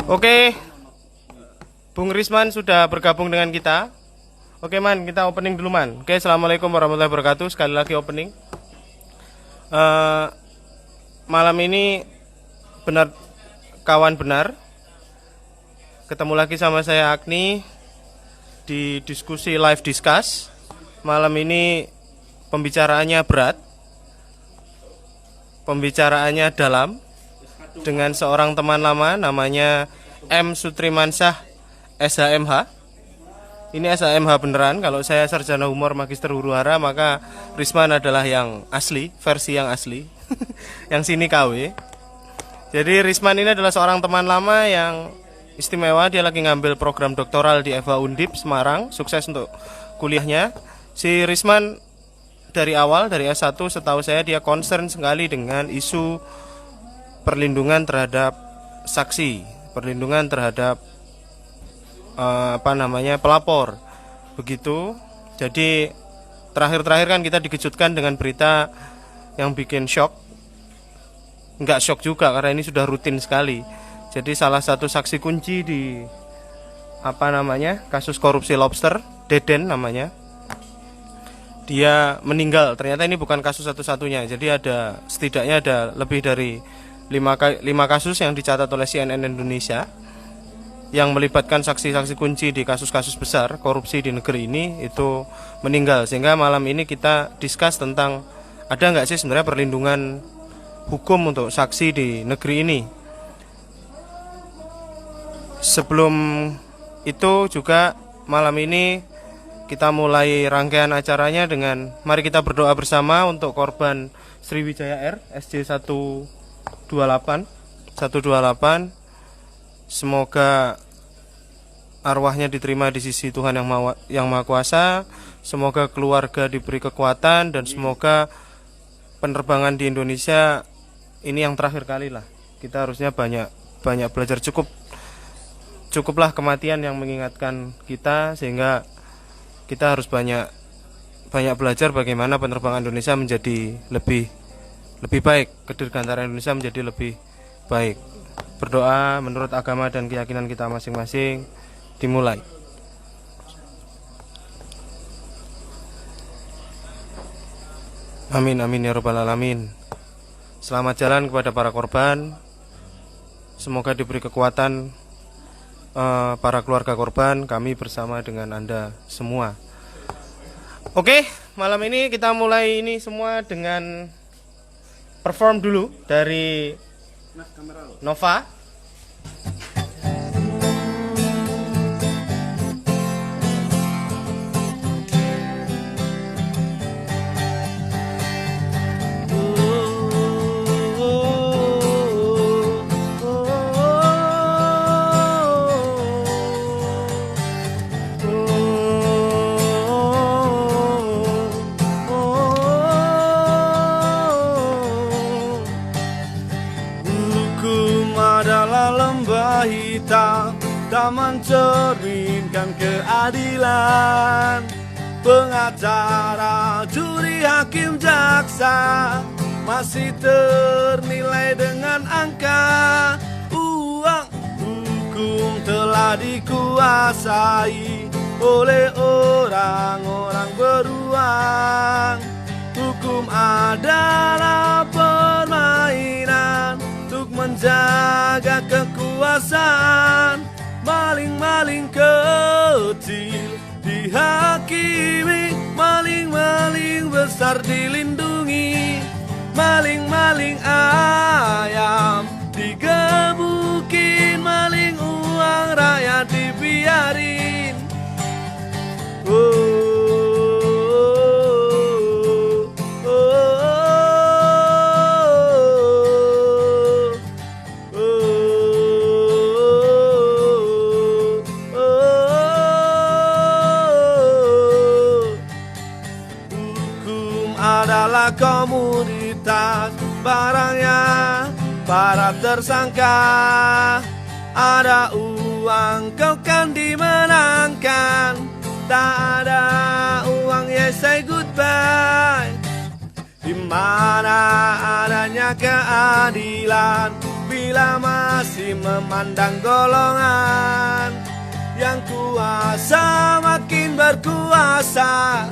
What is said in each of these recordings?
Oke, Bung Risman sudah bergabung dengan kita. Oke Man, kita opening dulu Man. Oke, Assalamualaikum warahmatullahi wabarakatuh. Sekali lagi opening. Malam ini benar kawan benar. Ketemu lagi sama saya Agni di diskusi live discuss. Malam ini pembicaraannya berat, pembicaraannya dalam, dengan seorang teman lama namanya M. Sutrimansyah SHMH. Ini SHMH beneran. Kalau saya sarjana humor magister huru hara, maka Risman adalah yang asli, versi yang asli. Yang sini KW. Jadi Risman ini adalah seorang teman lama yang istimewa. Dia lagi ngambil program doktoral di FH Undip Semarang. Sukses untuk kuliahnya. Si Risman dari awal, dari S1 setahu saya dia concern sekali dengan isu perlindungan terhadap saksi, perlindungan terhadap pelapor. Begitu. Jadi terakhir-terakhir kan kita dikejutkan dengan berita yang bikin shock. Enggak shock juga karena ini sudah rutin sekali. Jadi salah satu saksi kunci di kasus korupsi lobster, Deden namanya, dia meninggal. Ternyata ini bukan kasus satu-satunya. Jadi setidaknya ada lebih dari 5 kasus yang dicatat oleh CNN Indonesia yang melibatkan saksi-saksi kunci di kasus-kasus besar korupsi di negeri ini itu meninggal. Sehingga malam ini kita discuss tentang ada nggak sih sebenarnya perlindungan hukum untuk saksi di negeri ini. Sebelum itu juga malam ini kita mulai rangkaian acaranya dengan mari kita berdoa bersama untuk korban Sriwijaya Air SJ128. Semoga arwahnya diterima di sisi Tuhan yang Maha Kuasa. Semoga keluarga diberi kekuatan dan semoga penerbangan di Indonesia ini yang terakhir kali lah. Kita harusnya banyak belajar, cukuplah kematian yang mengingatkan kita, sehingga kita harus banyak belajar bagaimana penerbangan Indonesia menjadi lebih baik, kedirgantaran Indonesia menjadi lebih baik. Berdoa menurut agama dan keyakinan kita masing-masing. Dimulai. Amin amin ya rabbal alamin. Selamat jalan kepada para korban. Semoga diberi kekuatan para keluarga korban, kami bersama dengan Anda semua. Oke, malam ini kita mulai ini semua dengan perform dulu dari Nova. Tak mencerminkan keadilan. Pengacara, juri, hakim, jaksa masih ternilai dengan angka. Uang hukum telah dikuasai oleh orang-orang beruang. Hukum adalah permainan untuk menjaga kekuasaan. Maling-maling kecil dihakimi, maling-maling besar dilindungi. Maling-maling ayam digebukin, maling uang rakyat dibiarin. Komoditas barangnya para tersangka. Ada uang kau kan dimenangkan, tak ada uang ya say goodbye. di mana adanya keadilan, bila masih memandang golongan yang kuasa makin berkuasa,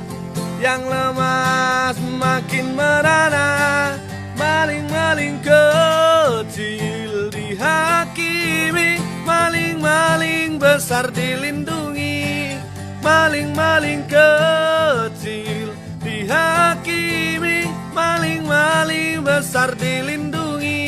yang lemah makin merana. Maling-maling kecil dihakimi, maling-maling besar dilindungi. Maling-maling kecil dihakimi, maling-maling besar dilindungi.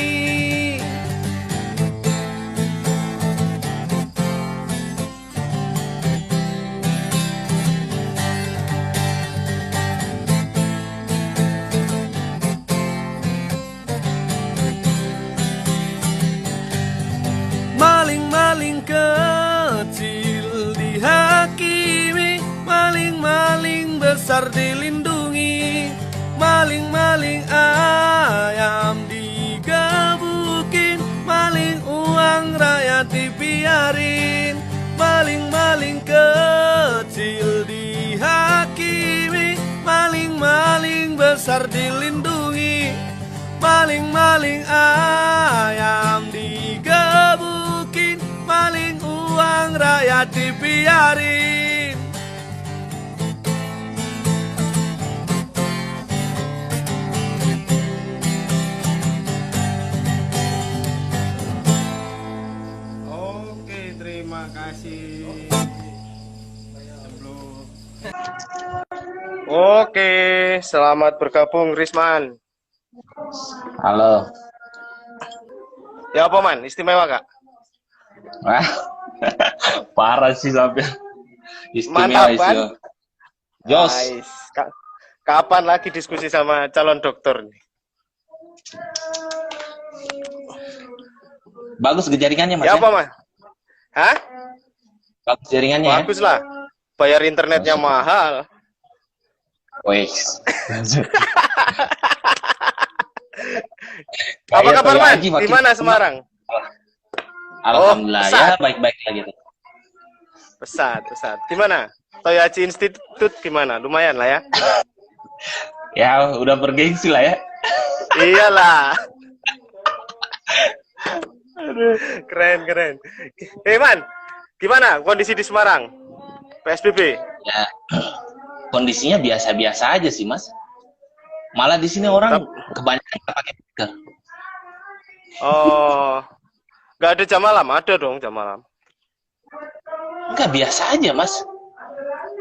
Maling-maling kecil dihakimi, maling-maling besar dilindungi. Maling-maling ayam digebukin, maling uang rakyat dibiarin. Maling-maling kecil dihakimi, maling-maling besar dilindungi. Maling-maling ayam digebukin, maling uang rakyat dibiarin. Oke, terima kasih. Oke, selamat bergabung Risman. Halo. Ya apa man, istimewa kak? Wah, parah sih sampai Mantap istimewa kan? itu. Jos, Nice. Kapan lagi diskusi sama calon dokter nih? bagus jaringannya mas Ya ya? apa man? Hah? Bagus jaringannya ya? Bagus lah. Bayar internetnya mahal. Wes. Apa kabar man? Lagi, makin- Gimana Semarang? Alhamdulillah pesat. ya baik-baik lah gitu. Pesat. Gimana? Toyaji Institute gimana? Lumayan lah ya. Ya udah bergengsi lah ya. Iyalah. Keren. Man, gimana kondisi di Semarang? PSBB? Ya kondisinya biasa-biasa aja sih mas. Malah di sini orang kebanyakan nggak pakai masker. Oh, nggak ada jam malam? Ada dong jam malam. Enggak, biasa aja mas.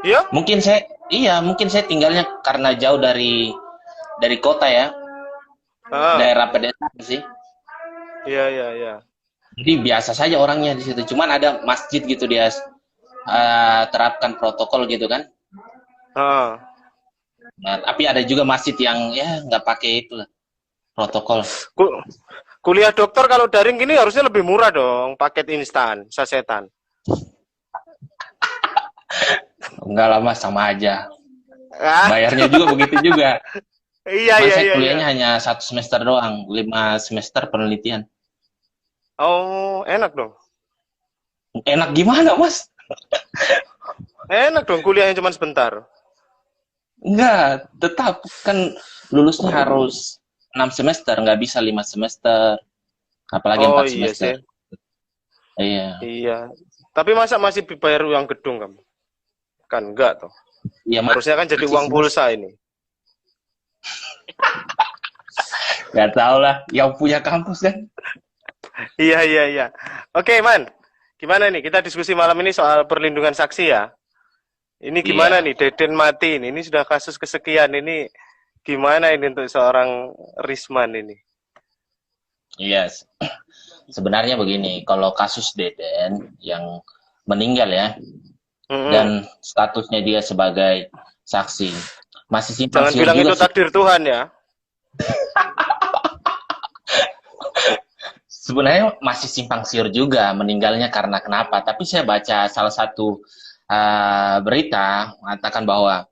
Iya? Mungkin saya tinggalnya karena jauh dari kota ya, daerah pedesaan sih. Iya. Jadi biasa saja orangnya di situ. Cuman ada masjid gitu dia terapkan protokol gitu kan. Nah, tapi ada juga masjid yang ya nggak pakai itu lah protokol. Kuliah dokter kalau daring gini harusnya lebih murah dong, paket instan, sasetan. Enggak lama sama aja. Ah? Bayarnya juga begitu juga. Iya. Saya kuliahnya hanya 1 semester doang, 5 semester penelitian. Oh, enak dong. Enak gimana mas? Enak dong kuliahnya cuma sebentar. Enggak, tetap kan lulusnya harus 6 semester, nggak bisa 5 semester. Apalagi 4 semester. Iya. Iya. Tapi masa masih bayar uang gedung kamu? Kan enggak toh. Iya, harusnya kan jadi uang pulsa ini. Nggak tahu lah, yang punya kampus kan. Iya. Oke, Man. Gimana nih? Kita diskusi malam ini soal perlindungan saksi ya. Ini gimana nih? Deden mati ini sudah kasus kesekian ini. Gimana ini untuk seorang Risman ini? Iya. Sebenarnya begini, kalau kasus Deden yang meninggal ya, dan statusnya dia sebagai saksi, masih simpang Jangan siur bilang juga itu takdir Tuhan ya. Sebenarnya masih simpang siur juga meninggalnya karena kenapa. Tapi saya baca salah satu berita mengatakan bahwa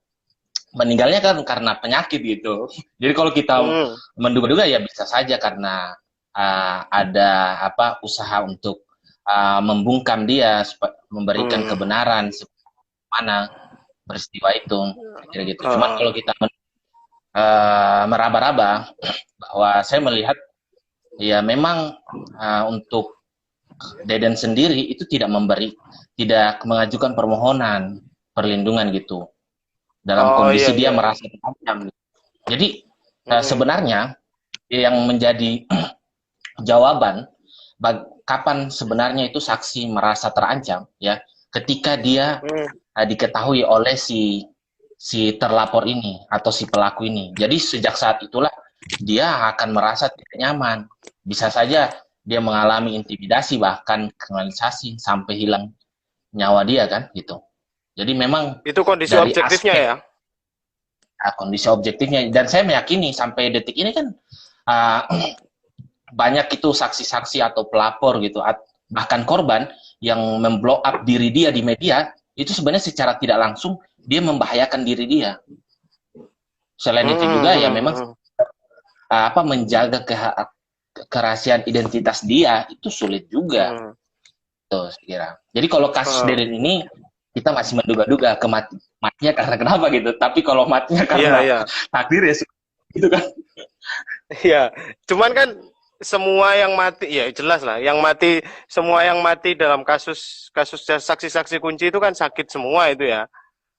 meninggalnya kan karena penyakit gitu. Jadi kalau kita menduga-duga ya bisa saja karena ada usaha untuk membungkam dia, memberikan kebenaran mana peristiwa itu, kira gitu. Cuman kalau kita meraba-raba bahwa saya melihat ya memang untuk Deden sendiri itu tidak mengajukan permohonan perlindungan gitu dalam Oh iya kondisi dia iya. merasa terancam. Jadi Mm-mm. sebenarnya yang menjadi jawaban kapan sebenarnya itu saksi merasa terancam ya ketika dia Mm. diketahui oleh si terlapor ini atau si pelaku ini. Jadi sejak saat itulah dia akan merasa tidak nyaman. Bisa saja dia mengalami intimidasi bahkan kriminalisasi sampai hilang nyawa dia kan gitu. Jadi memang Itu kondisi dari objektifnya aspek ya. kondisi objektifnya dan saya meyakini sampai detik ini kan uh, banyak itu saksi-saksi atau pelapor gitu bahkan korban yang memblow up diri dia di media itu sebenarnya secara tidak langsung dia membahayakan diri dia. Selain itu juga ya memang Mm-mm. menjaga kerahasiaan identitas dia itu sulit juga Mm. tuh saya kira. Jadi kalau kasus Oh, Deden ini kita masih menduga-duga matinya karena kenapa gitu. Tapi kalau matinya iya karena iya. takdir ya gitu kan. Iya, cuman kan semua yang mati, ya jelas lah, yang mati, semua yang mati dalam kasus kasus saksi-saksi kunci itu kan sakit semua itu ya.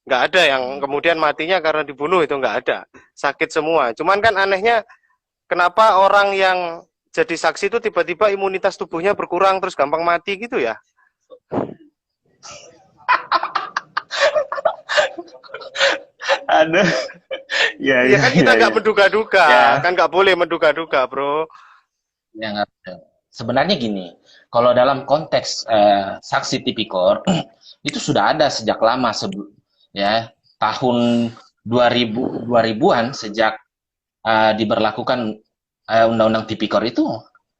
Nggak ada yang kemudian matinya karena dibunuh itu nggak ada. Sakit semua. Cuman kan anehnya kenapa orang yang jadi saksi itu tiba-tiba imunitas tubuhnya berkurang terus gampang mati gitu ya? Ada. Ya Iya ya kan ya kita nggak ya. menduga-duga, Ya, kan nggak boleh menduga-duga, bro. ya nggak ada. Sebenarnya gini, kalau dalam konteks saksi tipikor itu sudah ada sejak lama ya tahun 2000-an sejak diberlakukan undang-undang tipikor itu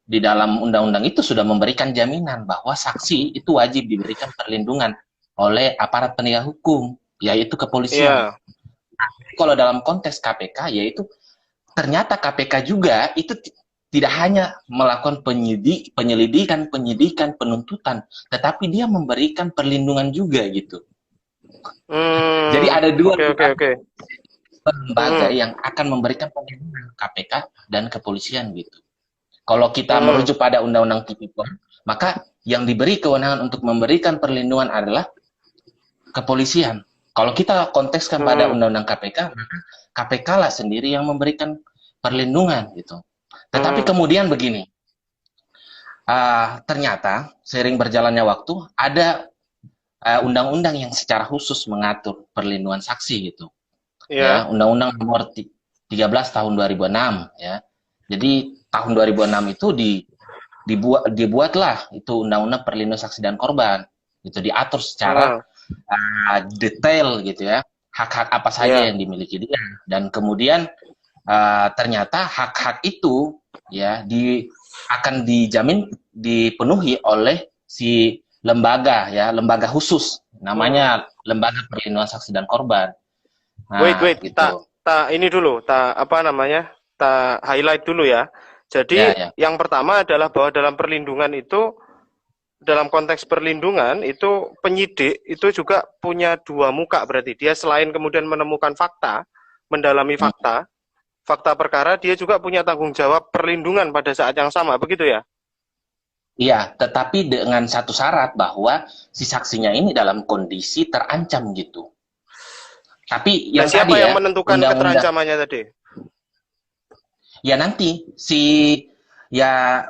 di dalam undang-undang itu sudah memberikan jaminan bahwa saksi itu wajib diberikan perlindungan oleh aparat penegak hukum yaitu kepolisian. Iya. Kalau dalam konteks KPK yaitu ternyata KPK juga itu tidak hanya melakukan penyelidikan, penuntutan, tetapi dia memberikan perlindungan juga gitu. Jadi ada dua Oke oke oke. lembaga yang akan memberikan perlindungan KPK dan kepolisian gitu. Kalau kita Hmm. merujuk pada Undang-Undang Tipikor, maka yang diberi kewenangan untuk memberikan perlindungan adalah kepolisian. Kalau kita kontekskan pada Hmm. Undang-Undang KPK, maka KPK lah sendiri yang memberikan perlindungan gitu. Tetapi Hmm. kemudian begini, ternyata seiring berjalannya waktu ada undang-undang yang secara khusus mengatur perlindungan saksi gitu. Ya, Ya. Undang-Undang Nomor 13 tahun 2006 ya. Jadi tahun 2006 itu dibuatlah itu Undang-Undang Perlindungan Saksi dan Korban. Itu diatur secara Ah, detail gitu ya. Hak-hak apa saja ya. yang dimiliki dia dan kemudian ternyata hak-hak itu ya akan dipenuhi oleh si lembaga ya, lembaga khusus Hmm. namanya Lembaga Perlindungan Saksi dan Korban. Wait, Nah, wait, tak, gitu. tak ini dulu, tak apa namanya, tak highlight dulu ya. Ya, Jadi ya. yang pertama adalah bahwa dalam perlindungan itu, dalam konteks perlindungan itu penyidik itu juga punya dua muka berarti dia selain kemudian menemukan fakta, mendalami Hmm. fakta, fakta perkara dia juga punya tanggung jawab perlindungan pada saat yang sama, begitu ya? Iya, tetapi dengan satu syarat bahwa si saksinya ini dalam kondisi terancam gitu. Tapi Nah, yang siapa tadi yang ya, menentukan undang-undang keterancamannya tadi? ya nanti ya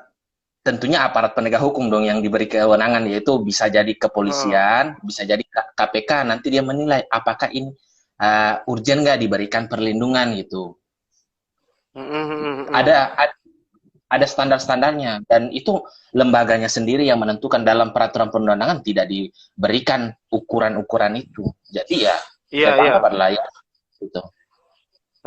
tentunya aparat penegak hukum dong yang diberi kewenangan yaitu bisa jadi Oh. kepolisian, bisa jadi KPK nanti dia menilai apakah ini urgent nggak diberikan perlindungan gitu. Hmm. Ada ada standar-standarnya dan itu lembaganya sendiri yang menentukan dalam peraturan perundangan tidak diberikan ukuran-ukuran itu. Jadi ya Iya, saya iya. tangkap adalah ya gitu.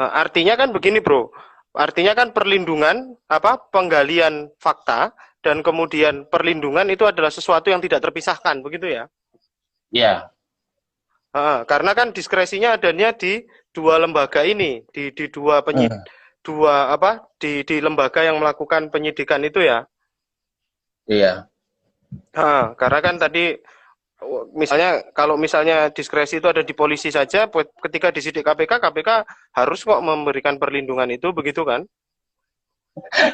Nah, artinya kan begini, Bro. Artinya kan perlindungan, apa, penggalian fakta dan kemudian perlindungan itu adalah sesuatu yang tidak terpisahkan, begitu ya? Ya, Karena kan diskresinya adanya di dua lembaga ini, di dua hmm, dua apa, di lembaga yang melakukan penyidikan itu ya. iya, Karena kan tadi Misalnya kalau misalnya diskresi itu ada di polisi saja, ketika disidik KPK, KPK harus kok memberikan perlindungan itu, begitu kan?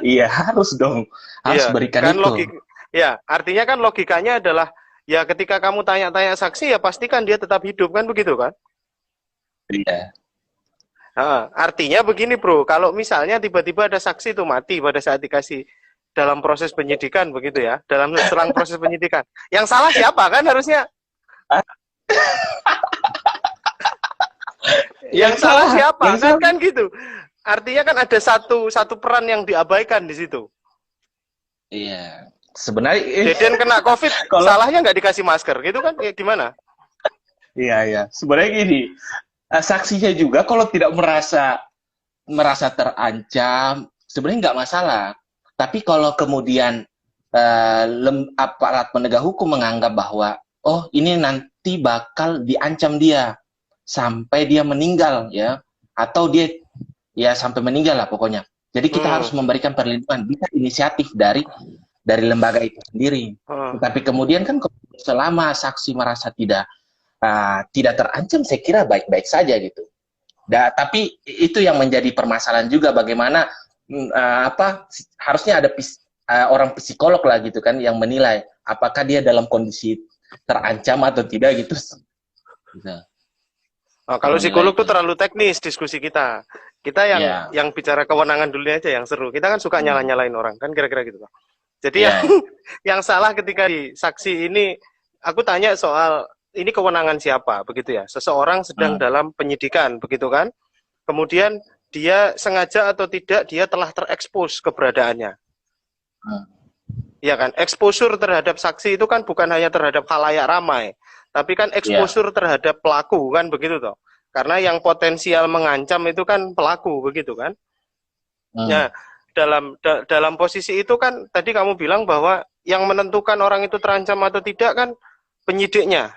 Iya, harus dong. Harus Iya, berikan kan itu. ya, artinya kan logikanya adalah ya ketika kamu tanya-tanya saksi ya pastikan dia tetap hidup kan begitu kan? Iya. Artinya begini bro, kalau misalnya tiba-tiba ada saksi itu mati pada saat dikasih dalam proses penyidikan begitu ya, dalam selang proses penyidikan, yang salah siapa kan harusnya? Yang salah siapa kan gitu. Artinya kan ada satu peran yang diabaikan di situ. Iya. Sebenarnya Deden kena COVID, kalau salahnya nggak dikasih masker gitu kan? Gimana? iya. Sebenarnya gini, saksinya juga kalau tidak merasa terancam, sebenarnya nggak masalah. Tapi kalau kemudian aparat penegak hukum menganggap bahwa oh ini nanti bakal diancam dia sampai dia meninggal ya, atau dia ya sampai meninggal lah pokoknya. Jadi kita harus memberikan perlindungan, bisa inisiatif dari lembaga itu sendiri. Tetapi kemudian kan selama saksi merasa tidak terancam, saya kira baik-baik saja gitu. Tapi itu yang menjadi permasalahan juga, bagaimana harusnya ada orang psikolog lah gitu kan yang menilai apakah dia dalam kondisi terancam atau tidak gitu. Kalau psikolog tuh terlalu teknis diskusi kita. Kita yang bicara kewenangan dulu aja yang seru. Kita kan suka nyala-nyalain orang kan kira-kira gitu. Jadi yang salah ketika di saksi ini aku tanya soal ini kewenangan siapa begitu ya. Seseorang sedang dalam penyidikan begitu kan. Kemudian dia sengaja atau tidak dia telah terekspos keberadaannya. Ya kan, exposure terhadap saksi itu kan bukan hanya terhadap khalayak ramai, tapi kan exposure terhadap pelaku kan begitu toh. Karena yang potensial mengancam itu kan pelaku begitu kan. Nah, dalam posisi itu kan tadi kamu bilang bahwa yang menentukan orang itu terancam atau tidak kan penyidiknya.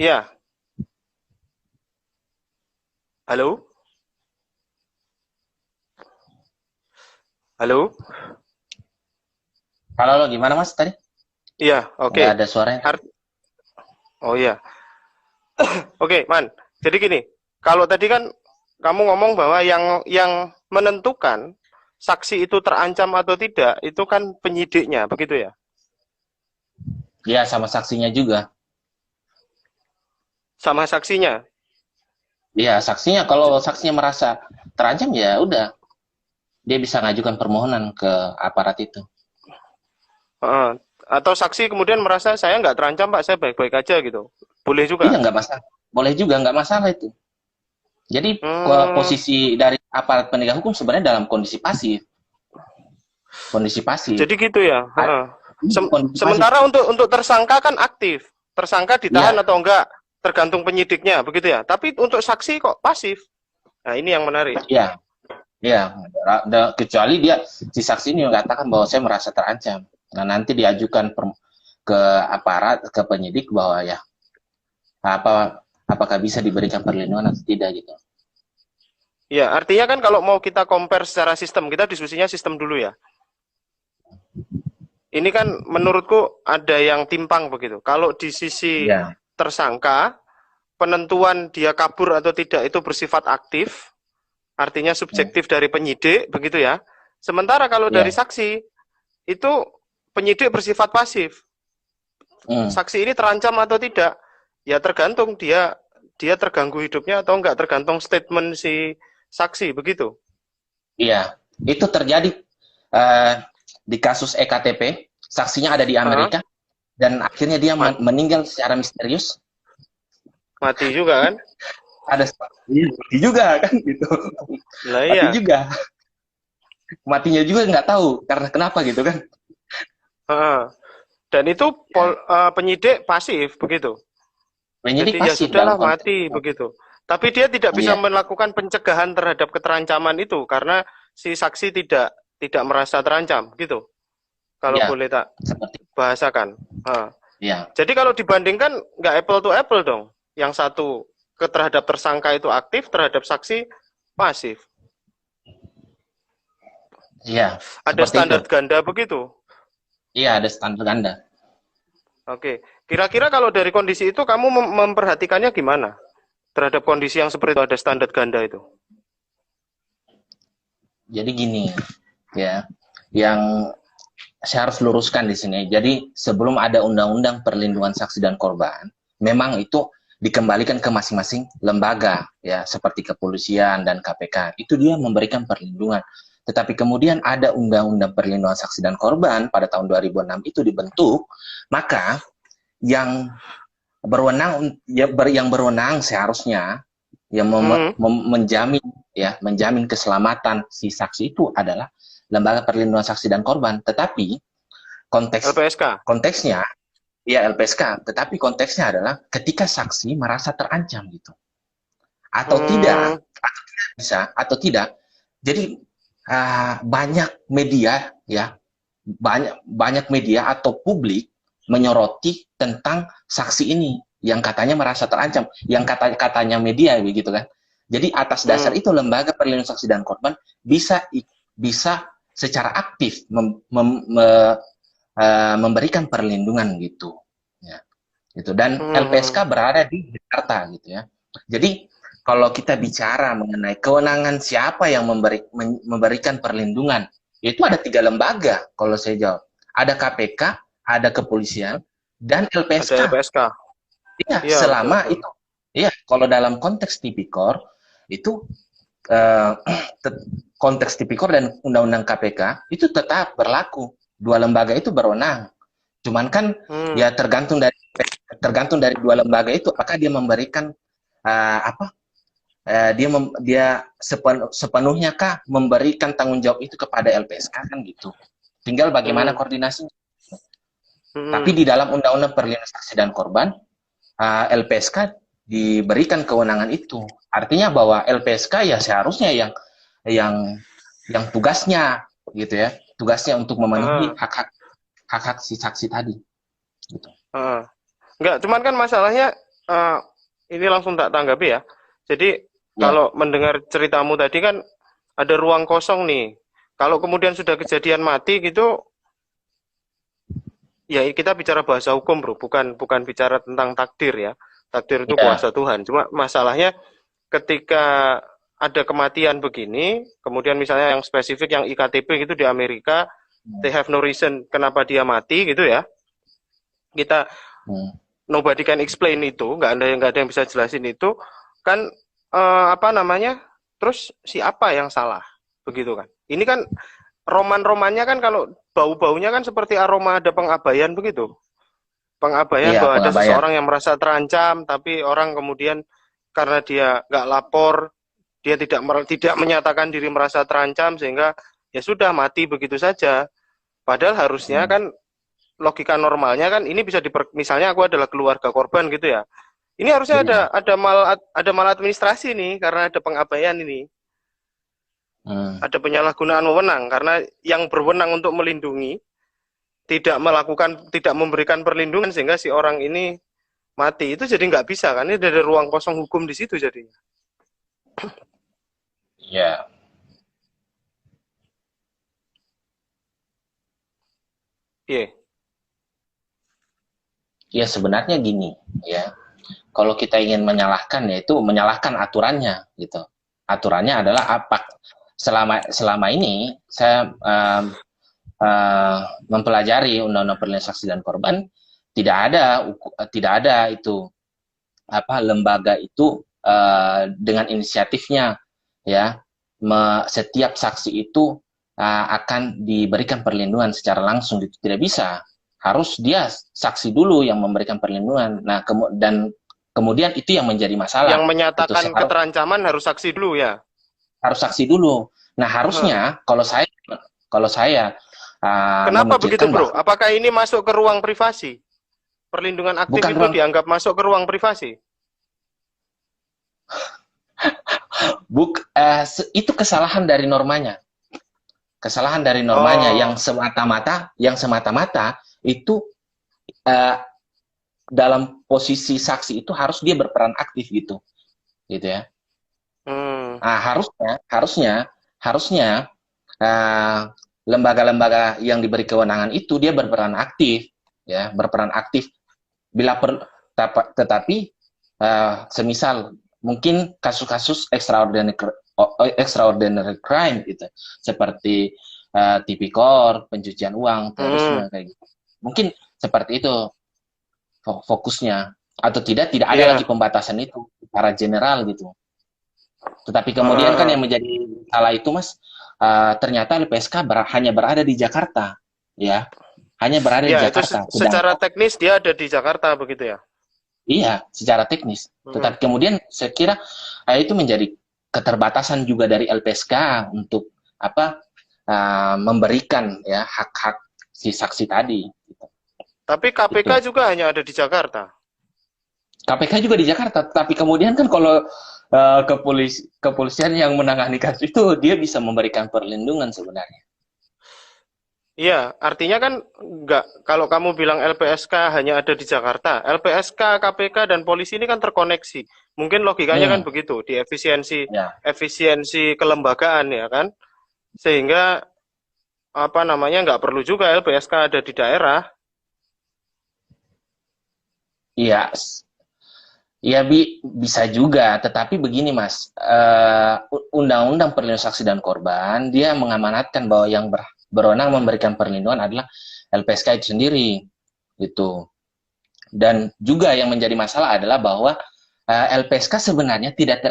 Ya. Halo? Halo? Halo, gimana Mas tadi? Iya, oke. Nggak ada suaranya. Oh iya. Oke, Man. Jadi gini, kalau tadi kan kamu ngomong bahwa yang menentukan saksi itu terancam atau tidak, itu kan penyidiknya, begitu ya? Iya, sama saksinya juga. Sama saksinya? Iya, saksinya kalau saksinya merasa terancam ya udah. Dia bisa ngajukan permohonan ke aparat itu. Atau saksi kemudian merasa saya nggak terancam Pak, saya baik-baik aja gitu. Boleh juga? Iya, nggak masalah. Boleh juga, nggak masalah itu. Jadi posisi dari aparat penegak hukum sebenarnya dalam kondisi pasif. Kondisi pasif. Jadi gitu ya? Sementara untuk tersangka kan aktif. Tersangka ditahan atau enggak, tergantung penyidiknya, begitu ya? Tapi untuk saksi kok pasif? Nah, ini yang menarik. Iya. Ya, kecuali si saksi ini mengatakan bahwa saya merasa terancam. Nah, nanti diajukan ke aparat, ke penyidik bahwa ya apakah bisa diberikan perlindungan atau tidak gitu. Ya, artinya kan kalau mau kita compare secara sistem, kita diskusinya sistem dulu ya. Ini kan menurutku ada yang timpang begitu. Kalau di sisi tersangka, penentuan dia kabur atau tidak itu bersifat aktif. Artinya subjektif dari penyidik, begitu ya. Sementara kalau dari saksi, itu penyidik bersifat pasif. Saksi ini terancam atau tidak, ya tergantung dia terganggu hidupnya atau enggak, tergantung statement si saksi, begitu. Iya, itu terjadi di kasus EKTP, saksinya ada di Amerika, dan akhirnya dia meninggal secara misterius. Mati juga kan? Ada mati juga kan gitu. Lah, iya. Mati juga. Matinya juga nggak tahu karena kenapa gitu kan. Dan itu penyidik pasif begitu. Penyidik jadi pasif, ya sudahlah mati begitu. Tapi dia tidak bisa melakukan pencegahan terhadap keterancaman itu karena si saksi tidak merasa terancam gitu. Kalau boleh tak bahasakan. Jadi kalau dibandingkan nggak apple to apple dong. Yang satu terhadap tersangka itu aktif, terhadap saksi pasif. Iya. Ada standar ganda begitu. Iya, ada standar ganda. Oke. Kira-kira kalau dari kondisi itu kamu memperhatikannya gimana? Terhadap kondisi yang seperti itu ada standar ganda itu. Jadi gini, ya, yang saya harus luruskan di sini. Jadi sebelum ada undang-undang perlindungan saksi dan korban, memang itu dikembalikan ke masing-masing lembaga, ya, seperti kepolisian dan KPK. Itu dia memberikan perlindungan. Tetapi kemudian ada undang-undang perlindungan saksi dan korban pada tahun 2006 itu dibentuk, maka yang berwenang yang berwenang seharusnya yang menjamin, ya, menjamin keselamatan si saksi itu adalah Lembaga Perlindungan Saksi dan Korban. Tetapi LPSK. konteksnya ya LPSK, tetapi konteksnya adalah ketika saksi merasa terancam gitu. Atau tidak bisa atau tidak. Jadi banyak media, ya, banyak media atau publik menyoroti tentang saksi ini yang katanya merasa terancam, yang katanya media begitu kan. Jadi atas dasar itu Lembaga Perlindungan Saksi dan Korban bisa secara aktif memberikan perlindungan gitu, ya, gitu. Dan LPSK berada di Jakarta gitu ya. Jadi kalau kita bicara mengenai kewenangan siapa yang memberikan perlindungan, itu ada 3 lembaga kalau saya jawab. Ada KPK, ada kepolisian, dan LPSK. Ada LPSK. Iya, ya, selama betul. Itu, iya, kalau dalam konteks tipikor itu konteks tipikor dan undang-undang KPK itu tetap berlaku. 2 lembaga itu berwenang. Cuman kan ya tergantung dari 2 lembaga itu apakah dia memberikan dia sepenuhnya kah memberikan tanggung jawab itu kepada LPSK kan gitu. Tinggal bagaimana koordinasinya. Tapi di dalam Undang-Undang Perlindungan Saksi dan Korban, LPSK diberikan kewenangan itu. Artinya bahwa LPSK ya seharusnya yang tugasnya gitu ya, tugasnya untuk memenuhi hak-hak si saksi tadi. Gitu. Enggak, cuman kan masalahnya ini langsung tak tanggapi ya. Jadi kalau mendengar ceritamu tadi kan ada ruang kosong nih. Kalau kemudian sudah kejadian mati gitu, ya kita bicara bahasa hukum bro, bukan bicara tentang takdir ya. Takdir itu kuasa Tuhan. Cuma masalahnya ketika ada kematian begini, kemudian misalnya yang spesifik yang IKTP gitu di Amerika, they have no reason kenapa dia mati gitu ya. Kita nobody can explain itu, nggak ada yang bisa jelasin itu kan. Terus siapa yang salah begitu kan? Ini kan roman-romannya kan kalau bau-baunya kan seperti aroma ada pengabaian begitu. Pengabaian bahwa ada seseorang yang merasa terancam, tapi orang kemudian karena dia nggak lapor, dia tidak menyatakan diri merasa terancam sehingga ya sudah mati begitu saja. Padahal harusnya kan logika normalnya kan ini bisa misalnya aku adalah keluarga korban gitu ya. Ini harusnya ada maladministrasi nih karena ada pengabaian ini. Ada penyalahgunaan wewenang karena yang berwenang untuk melindungi tidak memberikan perlindungan sehingga si orang ini mati. Itu jadi nggak bisa kan? Ini ada ruang kosong hukum di situ jadinya. Ya. Iya. Ya sebenarnya gini ya. Kalau kita ingin menyalahkan, yaitu menyalahkan aturannya, gitu. Aturannya adalah apa? Selama ini saya mempelajari Undang-Undang Perlindungan Saksi dan Korban, tidak ada itu lembaga itu dengan inisiatifnya, ya, setiap saksi itu akan diberikan perlindungan secara langsung, itu tidak bisa. Harus dia saksi dulu yang memberikan perlindungan. Nah, kemudian itu yang menjadi masalah. Yang menyatakan keterancaman harus saksi dulu ya. Harus saksi dulu. Nah, harusnya kalau saya kenapa begitu, Bro? Apakah ini masuk ke ruang privasi? Perlindungan aktif itu dianggap masuk ke ruang privasi? Itu kesalahan dari normanya. Kesalahan dari normanya yang semata-mata itu dalam posisi saksi itu harus dia berperan aktif gitu ya. Nah, harusnya lembaga-lembaga yang diberi kewenangan itu dia berperan aktif, ya, berperan aktif bila tetapi semisal mungkin kasus-kasus extraordinary crime gitu, seperti tipikor, pencucian uang, terorisme kayak gitu. Mungkin seperti itu fokusnya, atau tidak ada lagi pembatasan itu secara general gitu. Tetapi kemudian kan yang menjadi salah itu Mas, ternyata LPSK hanya berada di Jakarta, ya, hanya berada di Jakarta. Secara teknis dia ada di Jakarta begitu ya? Iya, secara teknis. Tetapi kemudian saya kira itu menjadi keterbatasan juga dari LPSK untuk memberikan ya hak-hak si saksi tadi. Gitu. Tapi KPK juga hanya ada di Jakarta. KPK juga di Jakarta, tapi kemudian kan kalau kepolisian yang menangani kasus itu dia bisa memberikan perlindungan sebenarnya. Iya, artinya kan enggak, kalau kamu bilang LPSK hanya ada di Jakarta, LPSK, KPK, dan polisi ini kan terkoneksi. Mungkin logikanya kan begitu, di efisiensi kelembagaan ya kan, sehingga nggak perlu juga LPSK ada di daerah. Iya, ya bisa juga, tetapi begini Mas, Undang-Undang Perlindungan Saksi dan Korban dia mengamanatkan bahwa yang berwenang memberikan perlindungan adalah LPSK itu sendiri, gitu. Dan juga yang menjadi masalah adalah bahwa LPSK sebenarnya tidak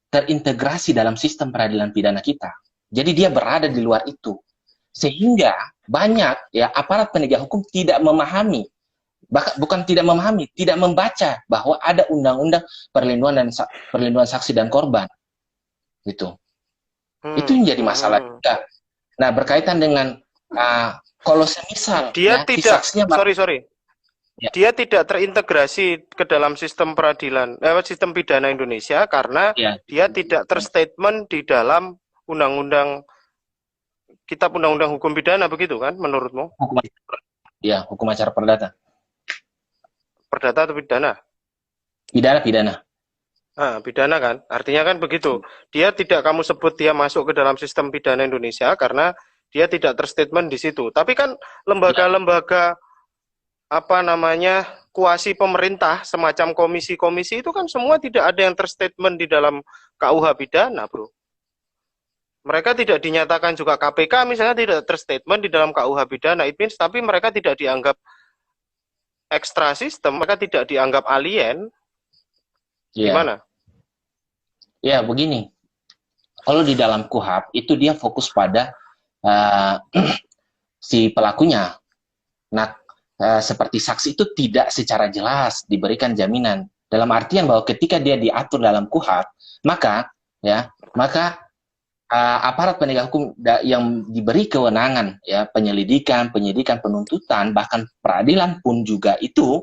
terintegrasi dalam sistem peradilan pidana kita. Jadi dia berada di luar itu, sehingga banyak ya aparat penegak hukum tidak memahami. Bukan tidak memahami, tidak membaca bahwa ada undang-undang perlindungan saksi dan korban, gitu. Itu menjadi masalah juga. Nah, berkaitan dengan kalau semisal dia tidak, dia tidak terintegrasi ke dalam sistem peradilan, sistem pidana Indonesia karena dia tidak terstatement di dalam undang-undang kitab undang-undang hukum pidana, begitu kan menurutmu? Hukum acara perdata. Perdata atau pidana? Pidana. Pidana kan? Artinya kan begitu. Dia tidak kamu sebut dia masuk ke dalam sistem pidana Indonesia karena dia tidak terstatement di situ. Tapi kan lembaga-lembaga kuasi pemerintah semacam komisi-komisi itu kan semua tidak ada yang terstatement di dalam KUH pidana, Bro. Mereka tidak dinyatakan juga, KPK misalnya tidak terstatement di dalam KUH pidana, it means, tapi mereka tidak dianggap ekstra sistem, mereka tidak dianggap alien. Gimana? Ya, begini. Kalau di dalam KUHP itu dia fokus pada si pelakunya. Nah, seperti saksi itu tidak secara jelas diberikan jaminan. Dalam artian bahwa ketika dia diatur dalam KUHP, maka aparat penegak hukum yang diberi kewenangan ya penyelidikan, penyidikan, penuntutan, bahkan peradilan pun juga itu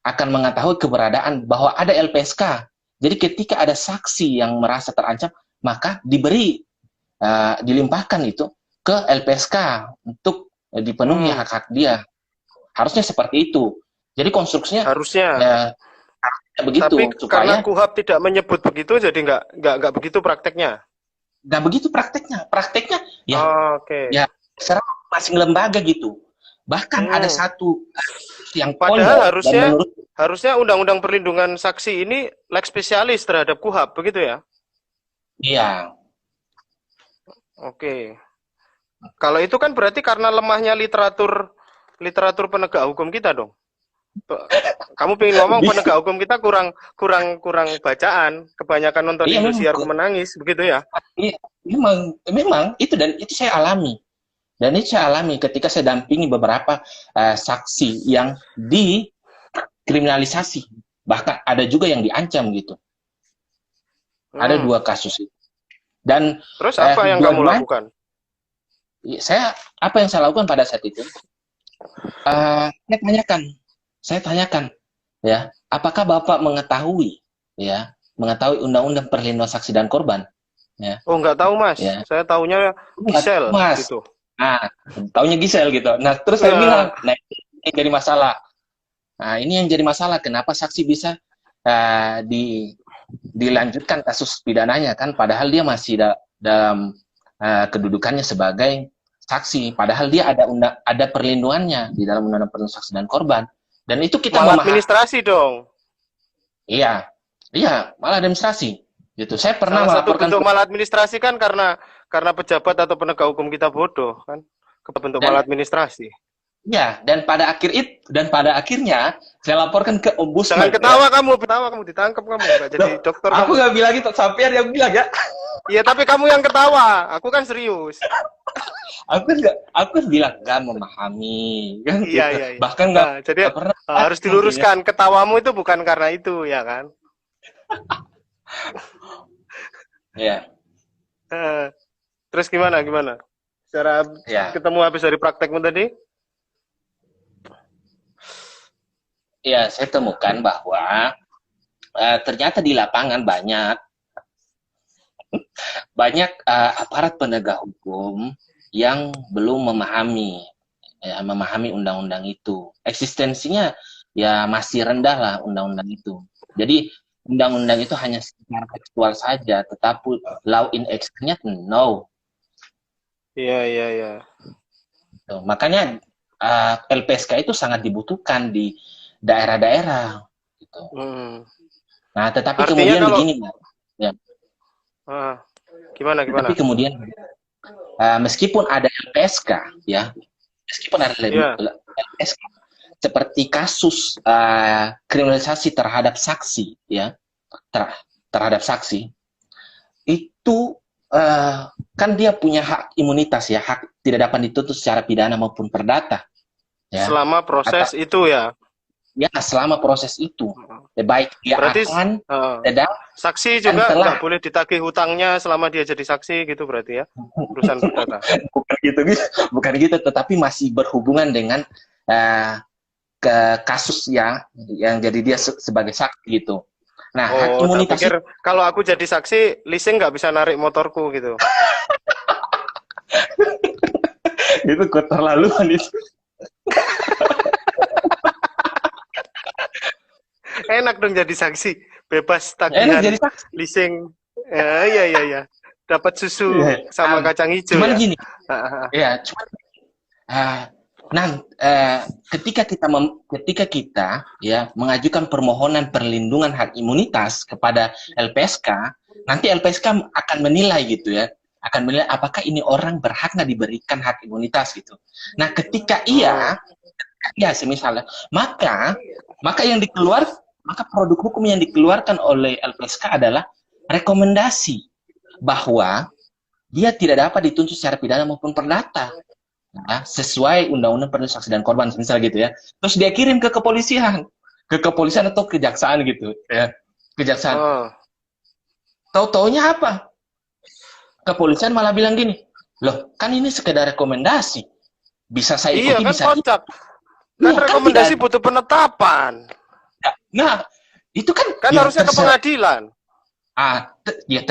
akan mengetahui keberadaan bahwa ada LPSK. Jadi ketika ada saksi yang merasa terancam, maka dilimpahkan itu ke LPSK untuk dipenuhi hak-hak dia. Harusnya seperti itu. Jadi konstruksinya harusnya begitu. Tapi supaya karena KUHP tidak menyebut begitu, jadi nggak begitu prakteknya. Nah begitu prakteknya ya serah masing lembaga gitu. Bahkan ada satu yang padahal harusnya undang-undang perlindungan saksi ini leg spesialis terhadap KUHP begitu ya? Iya. Oke. Kalau itu kan berarti karena lemahnya literatur penegak hukum kita dong. Kamu pengen ngomong penegak hukum kita kurang bacaan, kebanyakan nonton Indosiar menangis, begitu ya? Iya, memang itu, dan itu saya alami. Dan itu saya alami ketika saya dampingi beberapa saksi yang dikriminalisasi, bahkan ada juga yang diancam gitu. Ada 2 kasus itu. Dan terus apa yang kamu lakukan? Apa yang saya lakukan pada saat itu? Saya tanyakan, ya, apakah Bapak mengetahui undang-undang perlindungan saksi dan korban? Ya. Oh, nggak tahu Mas. Ya. Saya tahunya Gisel gitu. Nah, tahunya Gisel gitu. Nah, terus saya bilang, nah ini jadi masalah. Nah, ini yang jadi masalah. Kenapa saksi bisa dilanjutkan kasus pidananya kan? Padahal dia masih dalam kedudukannya sebagai saksi, padahal dia ada perlindungannya di dalam Undang-Undang Perlindungan Saksi dan Korban. Dan itu kita Malah memahami. administrasi dong. Iya, iya, malah administrasi. Gitu. Saya pernah Salah satu melaporkan bentuk maladministrasi kan karena pejabat atau penegak hukum kita bodoh kan. Bentuk Dan- maladministrasi. ya, dan pada akhirnya saya laporkan ke Ombudsman. Jangan ketawa kamu ditangkap kamu nggak jadi dokter. Aku kamu. nggak bilang itu, sampean yang bilang ya. Iya tapi kamu yang ketawa, aku kan serius. Aku kan bilang nggak memahami, kan? Iya Gitu. iya. Iya. Bahkan nggak Nah, jadi nggak pernah. harus diluruskan ketawamu itu bukan karena itu ya kan. Ya, Terus gimana? Secara ya, ketemu habis dari praktekmu tadi? ya. Saya temukan bahwa ternyata di lapangan banyak aparat penegak hukum yang belum memahami undang-undang itu. Eksistensinya ya masih rendah lah undang-undang itu. Jadi undang-undang itu hanya secara tekstual saja, tetapi law in action-nya no. Iya. Tuh, makanya LPSK itu sangat dibutuhkan di daerah-daerah. Gitu. Nah, tetapi Artinya kemudian kalau- begini, ya. Gimana? Tapi kemudian meskipun ada LPSK, ya, Iya. LPSK, seperti kasus kriminalisasi terhadap saksi, ya, terhadap saksi, itu kan dia punya hak imunitas, ya, hak tidak dapat dituntut secara pidana maupun perdata, ya. Selama proses itu ya. Ya, selama proses itu, baik dia Berarti akan eh, saksi juga telah. nggak boleh ditagih hutangnya selama dia jadi saksi gitu berarti ya. Urusan perdata. bukan gitu, tetapi masih berhubungan dengan ke kasus yang jadi dia sebagai saksi gitu. Nah, hak Oh, imunitas tak pikir kalau aku jadi saksi, leasing nggak bisa narik motorku gitu. itu keterlaluan itu. Enak dong jadi saksi, bebas Enak tagihan jadi saksi. leasing. Iya. Dapat susu Iya. sama kacang hijau Cuman ya. gini, ya, ketika kita ya mengajukan permohonan perlindungan hak imunitas kepada LPSK, nanti LPSK akan menilai gitu ya, akan menilai apakah ini orang berhak nggak diberikan hak imunitas gitu. Nah, ketika iya, semisalnya, maka produk hukum yang dikeluarkan oleh LPSK adalah rekomendasi bahwa dia tidak dapat dituntut secara pidana maupun perdata. Nah, sesuai Undang-Undang Perlindungan Saksi dan Korban, misal gitu ya. Terus dia kirim ke kepolisian atau kejaksaan gitu ya. Kejaksaan. Tahu-taunya apa? Kepolisian malah bilang gini, loh kan ini sekedar rekomendasi. Bisa saya ikuti, Iya kan bisa. kocak. Kan Kan rekomendasi tidak- butuh penetapan. Nah, itu kan Kan ya harusnya ke terserah. pengadilan. Ya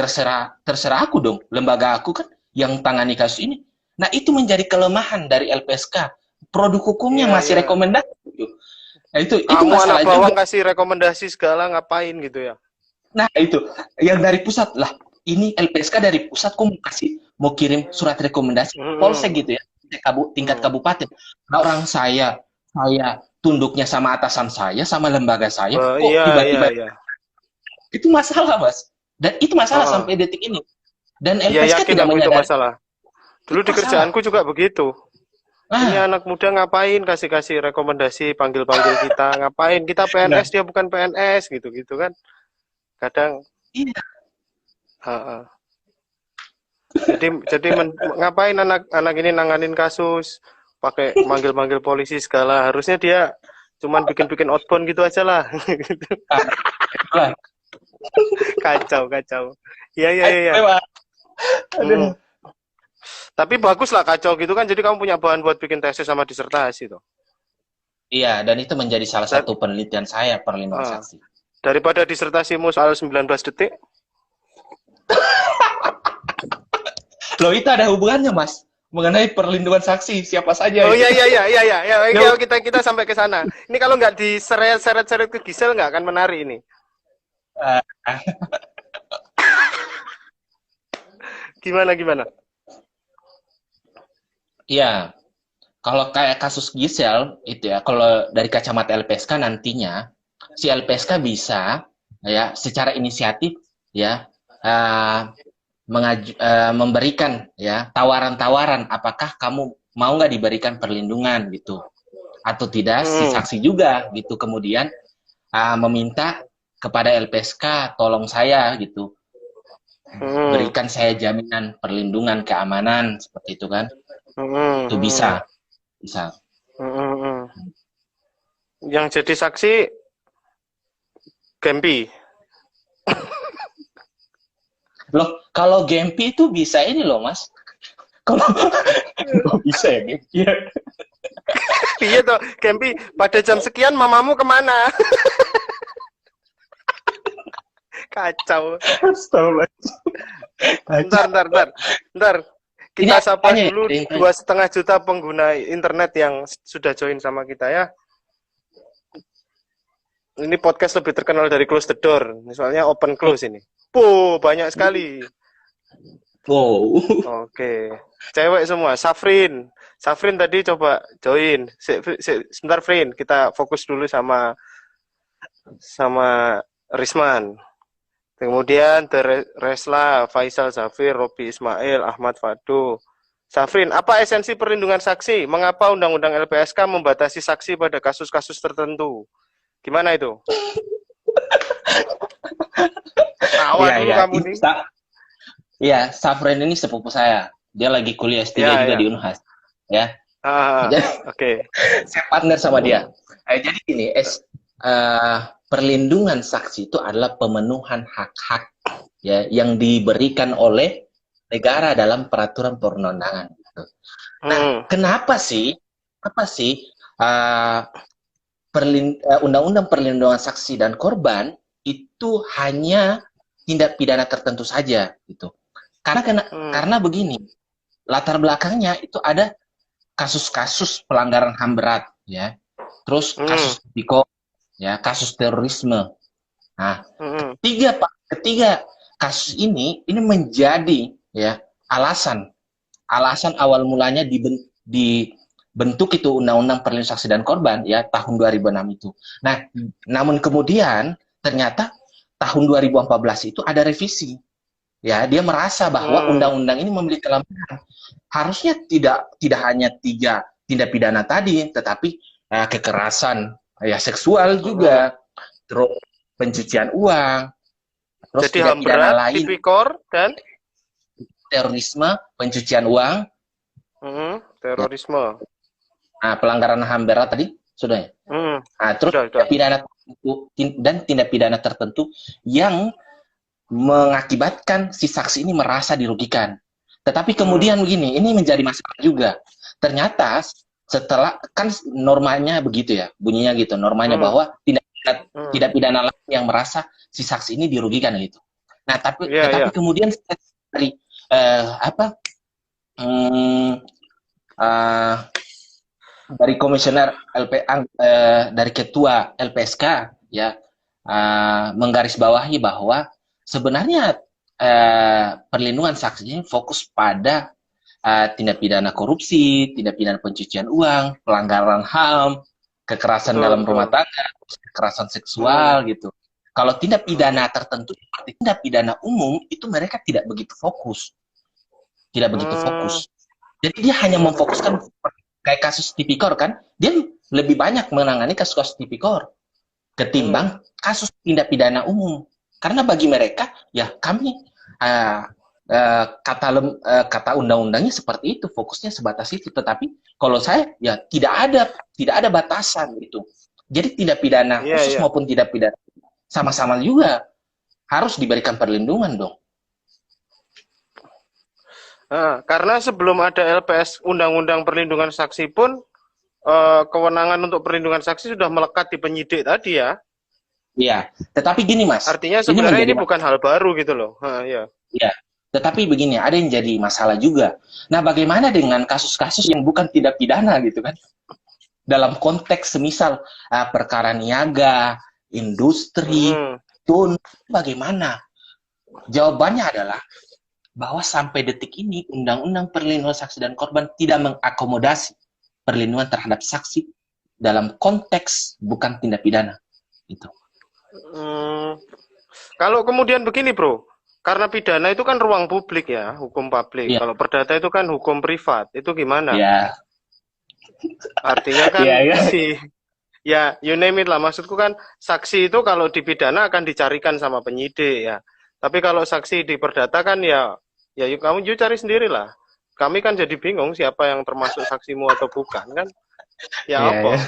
terserah aku dong. Lembaga aku kan yang tangani kasus ini. Nah, itu menjadi kelemahan dari LPSK. Produk hukumnya Iya, masih iya. rekomendasi. Nah, itu Kamu masalah anak bawang juga. kasih rekomendasi segala ngapain gitu ya. Nah, itu yang dari pusat lah. Ini LPSK dari pusat kok mau kirim surat rekomendasi polsek gitu ya. Tingkat kabupaten. Nah, orang saya tunduknya sama atasan saya, sama lembaga saya, kok tiba-tiba Iya. itu masalah, Mas. Dan itu masalah sampai detik ini. Dan Iya, LPSK yakin tidak aku itu menyadari. masalah. Dulu Itu di kerjaanku juga begitu. Ini Nah, anak muda ngapain kasih rekomendasi, panggil-panggil kita, ngapain? Kita PNS, dia bukan PNS gitu kan. Kadang iya. Jadi ngapain anak ini nanganin kasus, pakai manggil-manggil polisi segala. Harusnya dia cuman bikin outbound gitu aja lah. Lah. Kacau. Iya. Aduh. Tapi bagus lah kacau gitu kan. Jadi kamu punya bahan buat bikin tesis sama disertasi tuh. Iya, dan itu menjadi salah satu penelitian saya, perlindungan saksi. Daripada disertasimu soal 19 detik. Loh, itu ada hubungannya, Mas, mengenai perlindungan saksi siapa saja. Oh itu. iya. Kita sampai ke sana. Ini kalau nggak diseret-seret ke Gisel nggak akan menarik ini. Gimana? Iya, kalau kayak kasus Gisel itu ya, kalau dari kacamata LPSK nantinya si LPSK bisa ya secara inisiatif ya eh, memberikan ya tawaran-tawaran apakah kamu mau nggak diberikan perlindungan gitu atau tidak si Hmm. saksi juga gitu kemudian meminta kepada LPSK tolong saya gitu Hmm. berikan saya jaminan perlindungan keamanan seperti itu kan Hmm. itu Hmm. bisa Hmm. Hmm. Yang jadi saksi Gempi. loh kalau Gempi itu bisa ini loh mas kalau kok bisa ya Gempi ya Iya toh, Gempi. Pada jam sekian mamamu kemana? Kacau. Astagfirullah. Ntar. Ini Kita sapa apanya ya? dulu Ada yang tanya. 2,5 juta pengguna internet yang sudah join sama kita ya. Ini podcast lebih terkenal dari Close the Door. Soalnya open close ini. Banyak sekali. Wow. Oke. Cewek semua. Safrin tadi coba join. Sebentar, Frin. Kita fokus dulu sama Risman. Kemudian Resla, Faisal Zafir, Robi Ismail, Ahmad Fado. Safrin, apa esensi perlindungan saksi? Mengapa Undang-Undang LPSK membatasi saksi pada kasus-kasus tertentu? Gimana itu? Tawa Iya, dulu iya. kamu nih. Iya, Safren ini sepupu saya. Dia lagi kuliah S3 Ya, juga ya. di Unhas. Ya. Oke. Okay. Saya partner sama dia. Jadi gini, perlindungan saksi itu adalah pemenuhan hak-hak ya yang diberikan oleh negara dalam peraturan perundang-undangan. Nah, kenapa sih uh, undang-undang perlindungan saksi dan korban itu hanya tindak pidana tertentu saja gitu. Karena begini, latar belakangnya itu ada kasus-kasus pelanggaran HAM berat ya. Terus kasus tipikor ya, kasus terorisme. Nah, ketiga kasus ini menjadi ya alasan awal mulanya dibentuk itu Undang-Undang Perlindungan Saksi dan Korban ya tahun 2006 itu. Nah, namun kemudian ternyata tahun 2014 itu ada revisi. Ya, dia merasa bahwa undang-undang ini memiliki kelemahan. Harusnya tidak hanya 3 tindak pidana tadi, tetapi kekerasan ya seksual juga, terus pencucian uang, terus jadi tindak HAM pidana berat, lain, tipikor, dan terorisme, pencucian uang, terorisme. Nah, pelanggaran HAM berat tadi sudah ya. Nah, terus Sudah. tindak pidana tertentu yang mengakibatkan si saksi ini merasa dirugikan. Tetapi kemudian begini, ini menjadi masalah juga. Ternyata setelah kan normanya begitu ya, bunyinya gitu, normanya bahwa tindak pidana lain yang merasa si saksi ini dirugikan gitu. Nah, tetapi kemudian dari dari komisioner dari ketua LPSK ya menggarisbawahi bahwa sebenarnya perlindungan saksi ini fokus pada tindak pidana korupsi, tindak pidana pencucian uang, pelanggaran HAM, kekerasan dalam rumah tangga, kekerasan seksual gitu. Kalau tindak pidana tertentu seperti tindak pidana umum itu mereka tidak begitu fokus. Jadi dia hanya memfokuskan kayak kasus tipikor kan, dia lebih banyak menangani kasus-kasus tipikor ketimbang kasus tindak pidana umum. Karena bagi mereka, ya kami kata undang-undangnya seperti itu, fokusnya sebatas itu. Tetapi kalau saya, ya tidak ada batasan gitu. Jadi tindak pidana khusus maupun tidak pidana sama-sama juga harus diberikan perlindungan dong. Karena sebelum ada LPS Undang-Undang Perlindungan Saksi pun kewenangan untuk perlindungan saksi sudah melekat di penyidik tadi ya. Iya, tetapi gini Mas. Artinya sebenarnya ini bukan hal baru gitu loh. Iya. Iya, tetapi begini, ada yang jadi masalah juga. Nah, bagaimana dengan kasus-kasus yang bukan tidak pidana gitu kan? Dalam konteks semisal perkara niaga, industri, bagaimana? Jawabannya adalah bahwa sampai detik ini Undang-Undang Perlindungan Saksi dan Korban tidak mengakomodasi perlindungan terhadap saksi dalam konteks bukan tindak pidana. Itu. Kalau kemudian begini, Bro, karena pidana itu kan ruang publik ya, hukum publik. Iya. Kalau perdata itu kan hukum privat. Itu gimana? Ya, Artinya kan Iya, iya. ya, you name it lah. Maksudku kan saksi itu kalau dipidana akan dicarikan sama penyidik ya. Tapi kalau saksi di perdata kan ya kamu cari sendiri lah. Kami kan jadi bingung siapa yang termasuk saksimu atau bukan kan? Ya Iya, apa? iya.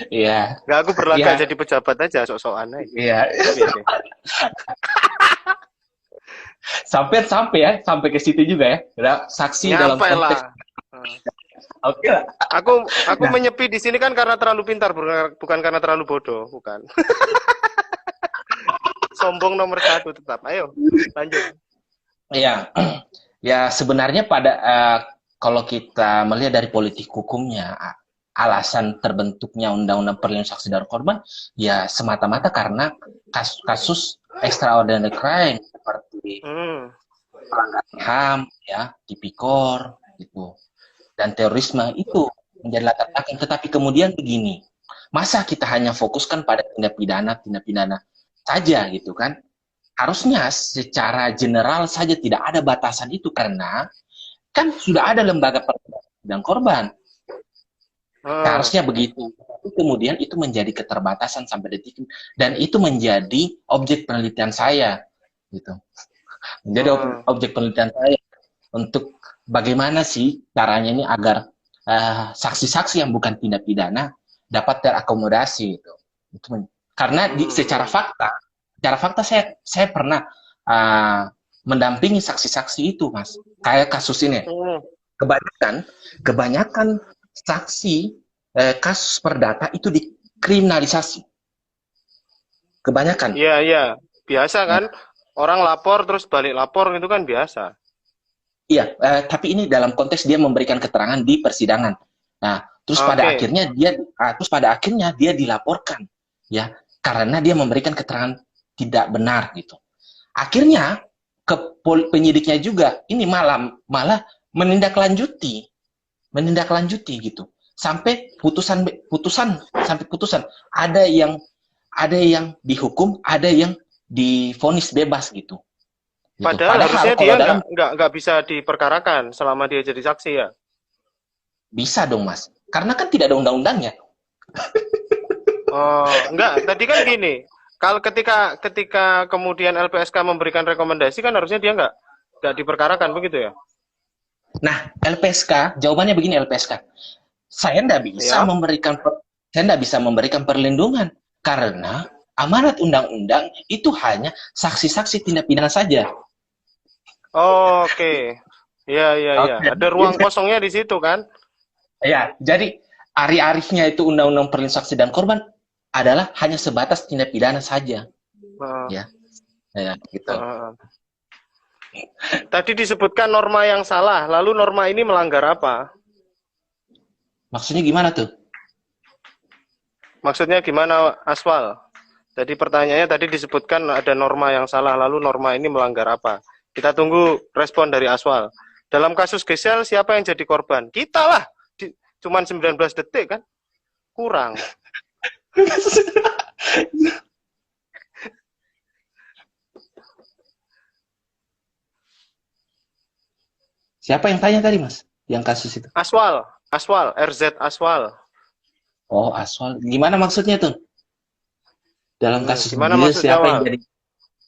Iya. Nggak, aku berlagak Iya. jadi pejabat aja, sok-sokan aja. Iya. Tapi oke. Sampai ke situ juga ya. Udah, saksi dalam Nyampe lah. konteks. Oke lah. Aku menyepi di sini kan karena terlalu pintar, bukan karena terlalu bodoh, bukan. Sombong nomor 1 tetap. Ayo, lanjut. Iya. Ya sebenarnya kalau kita melihat dari politik hukumnya, alasan terbentuknya Undang-Undang Perlindungan Saksi dan Korban ya semata-mata karena kasus extraordinary crime seperti pelanggaran HAM, ya, tipikor, gitu, dan terorisme itu menjadi latar belakang. Tetapi kemudian begini, masa kita hanya fokuskan pada tindak pidana saja, gitu kan? Harusnya secara general saja tidak ada batasan itu karena kan sudah ada lembaga perlindungan dan korban. Harusnya begitu. Tapi kemudian itu menjadi keterbatasan sampai detik dan itu menjadi objek penelitian saya, gitu. Menjadi objek penelitian saya untuk bagaimana sih caranya ini agar saksi-saksi yang bukan tindak pidana dapat terakomodasi itu. Karena secara fakta saya pernah mendampingi saksi-saksi itu, Mas. Kayak kasus ini. Kebanyakan saksi kasus perdata itu dikriminalisasi. Kebanyakan. Iya. Biasa kan? Orang lapor terus balik lapor itu kan biasa. Iya, tapi ini dalam konteks dia memberikan keterangan di persidangan. Nah, terus pada akhirnya dia dilaporkan, ya, karena dia memberikan keterangan tidak benar gitu. Akhirnya penyidiknya juga ini malah menindaklanjuti gitu. Sampai putusan. Ada yang dihukum, ada yang divonis bebas gitu. Padahal harusnya dia nggak bisa diperkarakan selama dia jadi saksi ya. Bisa dong, Mas. Karena kan tidak ada undang-undangnya. Oh, enggak. Tadi kan gini. Kalau ketika kemudian LPSK memberikan rekomendasi kan harusnya dia nggak diperkarakan begitu ya. Nah, LPSK, jawabannya begini LPSK. Saya tidak bisa memberikan perlindungan karena amanat undang-undang itu hanya saksi-saksi tindak pidana saja. Oh, oke. Iya. Ada ruang kosongnya di situ kan? Ya, jadi arifnya itu undang-undang perlindungan saksi dan korban adalah hanya sebatas tindak pidana saja. Ya, gitu. Tadi disebutkan norma yang salah, lalu norma ini melanggar apa? Maksudnya gimana tuh? Maksudnya gimana, Aswal? Jadi pertanyaannya tadi disebutkan ada norma yang salah, lalu norma ini melanggar apa? Kita tunggu respon dari Aswal. Dalam kasus Gisel, siapa yang jadi korban? Kita lah. Cuman 19 detik kan? Kurang. Siapa yang tanya tadi, Mas? Yang kasus itu? Aswal, RZ Aswal. Oh, Aswal. Gimana maksudnya tuh? Dalam kasus Gisel siapa yang jadi?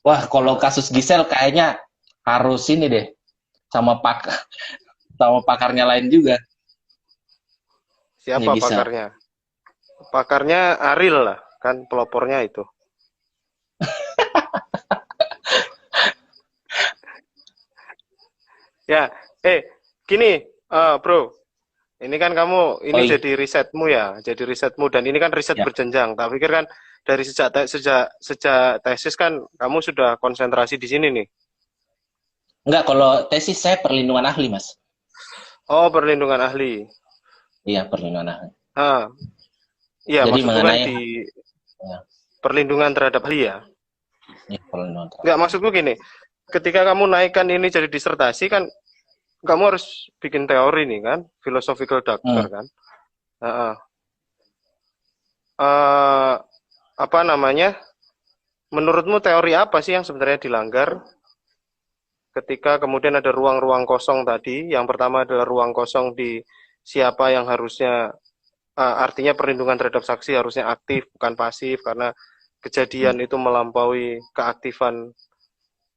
Wah, kalau kasus Gisel kayaknya harus ini deh. Sama pakarnya lain juga. Siapa pakarnya? Pakarnya Ariel lah, kan pelopornya itu. Ya, gini, bro. Ini kan kamu jadi risetmu ya, dan ini kan riset berjenjang. Tak pikir kan dari sejak tesis kan kamu sudah konsentrasi di sini nih. Enggak, kalau tesis saya perlindungan ahli, Mas. Oh, perlindungan ahli. Iya, perlindungan ahli. Iya, maksudnya kan perlindungan terhadap ahli ya. Iya, perlindungan terhadap. Enggak, maksudku gini. ketika kamu naikkan ini jadi disertasi kan, kamu harus bikin teori nih kan, philosophical doctor kan. Heeh. Apa namanya? Menurutmu teori apa sih yang sebenarnya dilanggar ketika kemudian ada ruang-ruang kosong tadi? Yang pertama adalah ruang kosong di siapa yang harusnya, artinya perlindungan terhadap saksi harusnya aktif bukan pasif, karena kejadian itu melampaui keaktifan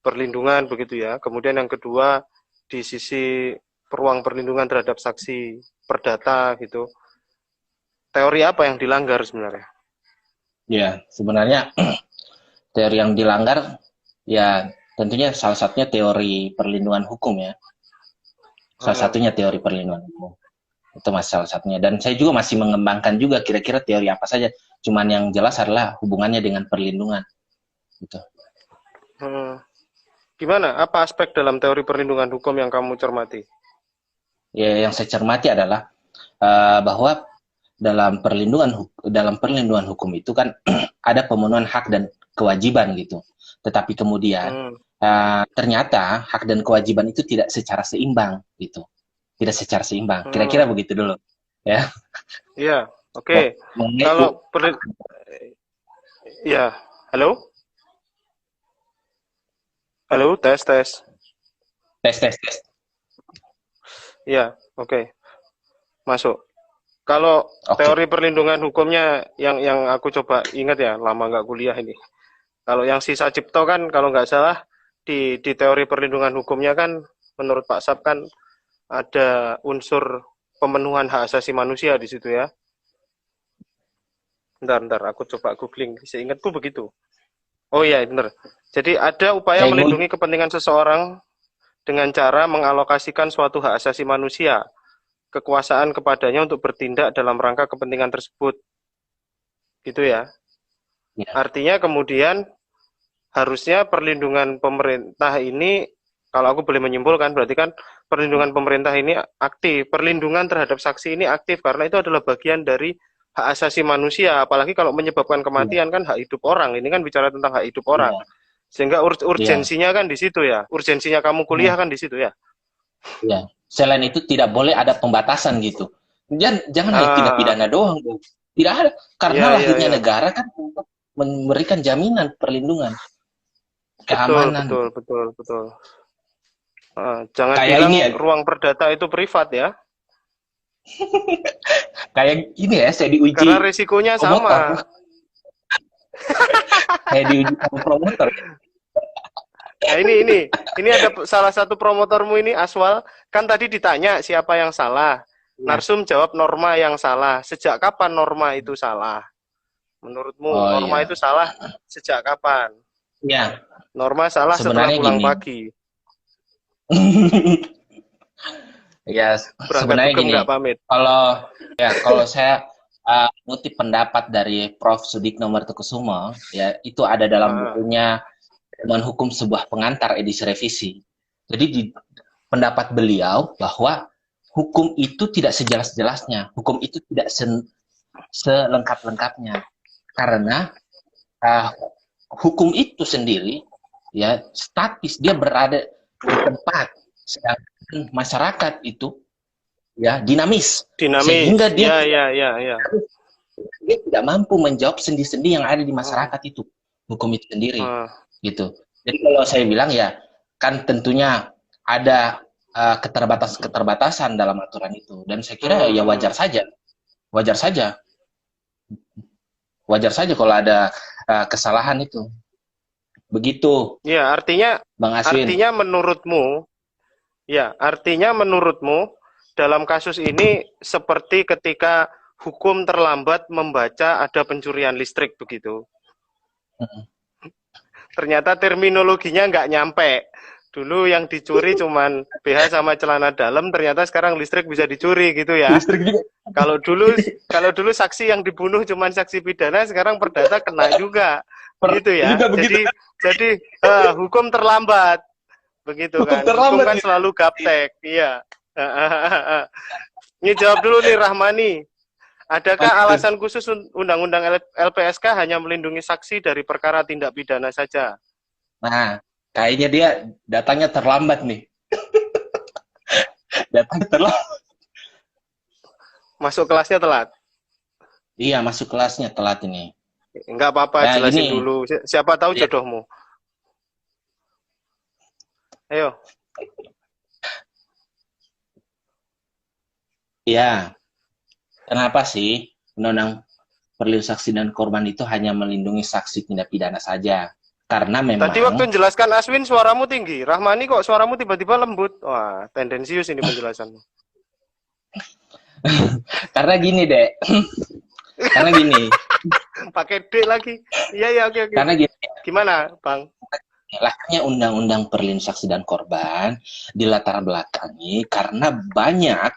perlindungan begitu ya. Kemudian yang kedua di sisi ruang perlindungan terhadap saksi perdata gitu. Teori apa yang dilanggar sebenarnya? Ya, sebenarnya teori yang dilanggar ya tentunya salah satunya teori perlindungan hukum ya. Salah satunya teori perlindungan hukum. Itu salah satunya. Dan saya juga masih mengembangkan juga kira-kira teori apa saja. Cuman yang jelas adalah hubungannya dengan perlindungan. Gitu. Gimana? Apa aspek dalam teori perlindungan hukum yang kamu cermati? Ya, yang saya cermati adalah bahwa dalam perlindungan hukum itu kan ada pemenuhan hak dan kewajiban gitu. Tetapi kemudian ternyata hak dan kewajiban itu tidak secara seimbang gitu. Tidak secara seimbang. Kira-kira begitu dulu. Ya. Iya, oke. Kalau ya, halo? Halo, tes. Tes. Iya, oke. Masuk. Kalau teori perlindungan hukumnya yang aku coba ingat ya, lama nggak kuliah ini. Kalau yang sisa Cipto kan, kalau nggak salah, di teori perlindungan hukumnya kan, menurut Pak Sab kan, ada unsur pemenuhan hak asasi manusia di situ ya. Bentar, aku coba googling. Seingatku begitu. Oh iya, benar. Jadi ada upaya melindungi kepentingan seseorang dengan cara mengalokasikan suatu hak asasi manusia, kekuasaan kepadanya untuk bertindak dalam rangka kepentingan tersebut. Gitu ya. Artinya kemudian harusnya perlindungan pemerintah ini, kalau aku boleh menyimpulkan, berarti kan perlindungan pemerintah ini aktif, perlindungan terhadap saksi ini aktif, karena itu adalah bagian dari hak asasi manusia, apalagi kalau menyebabkan kematian kan hak hidup orang, ini kan bicara tentang hak hidup orang, sehingga urgensinya kan di situ ya, urgensinya kamu kuliah kan di situ ya. Ya, selain itu tidak boleh ada pembatasan gitu, jangan hanya tindak pidana doang, Bu. Tidak ada, karena lahirnya negara kan memberikan jaminan perlindungan, keamanan. Betul. Jangan kayak bilang ini ya, ruang perdata itu privat ya. Kayak ini ya, saya diuji. Karena risikonya sama. Kayak diuji sama promotor. Nah, ini ada salah satu promotormu ini, Aswal, kan tadi ditanya siapa yang salah. Narsum jawab norma yang salah. Sejak kapan norma itu salah? Menurutmu norma itu salah sejak kapan? Ya. Norma salah setelah pulang pagi. Ya, sebenarnya gini. Kalau saya ngutip pendapat dari Prof. Sudikno Mertokusumo, ya itu ada dalam bukunya Pedoman Hukum Sebuah Pengantar edisi revisi. Jadi di pendapat beliau bahwa hukum itu tidak sejelas-jelasnya, hukum itu tidak selengkap-lengkapnya, karena hukum itu sendiri ya statis, dia berada di tempat, sedangkan masyarakat itu ya dinamis. Sehingga dia dia tidak mampu menjawab sendi-sendi yang ada di masyarakat itu, hukum itu sendiri gitu. Jadi kalau saya bilang ya kan tentunya ada keterbatasan dalam aturan itu, dan saya kira ya wajar saja kalau ada kesalahan itu. Begitu. Ya, artinya menurutmu dalam kasus ini seperti ketika hukum terlambat membaca ada pencurian listrik begitu. Ternyata terminologinya nggak nyampe. Dulu yang dicuri cuman BH sama celana dalam, ternyata sekarang listrik bisa dicuri gitu ya. Kalau dulu saksi yang dibunuh cuman saksi pidana, sekarang perdata kena juga. Gitu ya. Jadi hukum terlambat. Begitu kan. Hukum kan selalu gaptek. Iya. Ini jawab dulu nih Rahmani. Adakah alasan khusus Undang-Undang LPSK hanya melindungi saksi dari perkara tindak pidana saja? Nah, Kayaknya dia datangnya terlambat nih. Datangnya terlambat. Masuk kelasnya telat. Iya, masuk kelasnya telat ini. Enggak apa-apa, Nah, jelasin gini. dulu. Siapa tahu Ya, jodohmu. Ayo. ya, kenapa sih Undang-Undang Perlindungan Saksi dan Korban itu hanya melindungi saksi tindak pidana saja? Karena Tadi waktu memang, menjelaskan Aswin suaramu tinggi. Rahmani kok suaramu tiba-tiba lembut. Wah, tendensius ini penjelasanmu. karena gini dek, karena gini, Pakai D lagi. Iya, iya, oke, oke. karena gini, Gimana, Bang? lahirnya Undang-Undang Perlindungan Saksi dan Korban dilatar belakangi karena banyak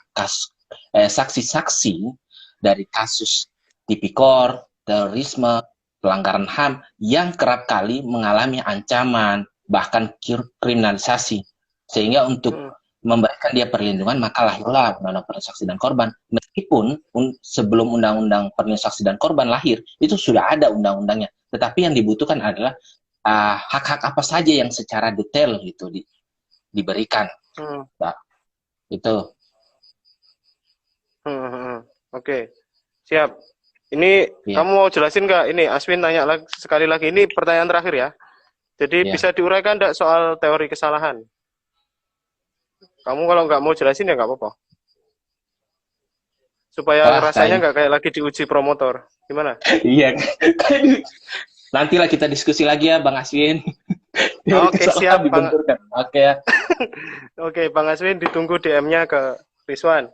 saksi-saksi dari kasus tipikor, terorisme, pelanggaran HAM yang kerap kali mengalami ancaman, bahkan kriminalisasi. Sehingga untuk Hmm, memberikan dia perlindungan, maka lahirlah Undang-Undang Perlindungan Saksi dan Korban. Meskipun sebelum Undang-Undang Perlindungan Saksi dan Korban lahir, itu sudah ada undang-undangnya. Tetapi yang dibutuhkan adalah hak-hak apa saja yang secara detail gitu diberikan. hmm, Nah, itu. Oke, siap. Ini Ya, kamu mau jelasin nggak? Ini Aswin tanya lagi, sekali lagi. Ini pertanyaan terakhir ya. Jadi ya. bisa diuraikan nggak soal teori kesalahan? Kamu kalau nggak mau jelasin ya nggak apa-apa. Supaya Wah, rasanya kayaknya nggak kayak lagi diuji promotor. Gimana? iya. Nantilah kita diskusi lagi ya, Bang Aswin. Oke, siap, Bang. Dibenturkan. Oke ya. Oke, Bang Aswin ditunggu DM-nya ke Rizwan.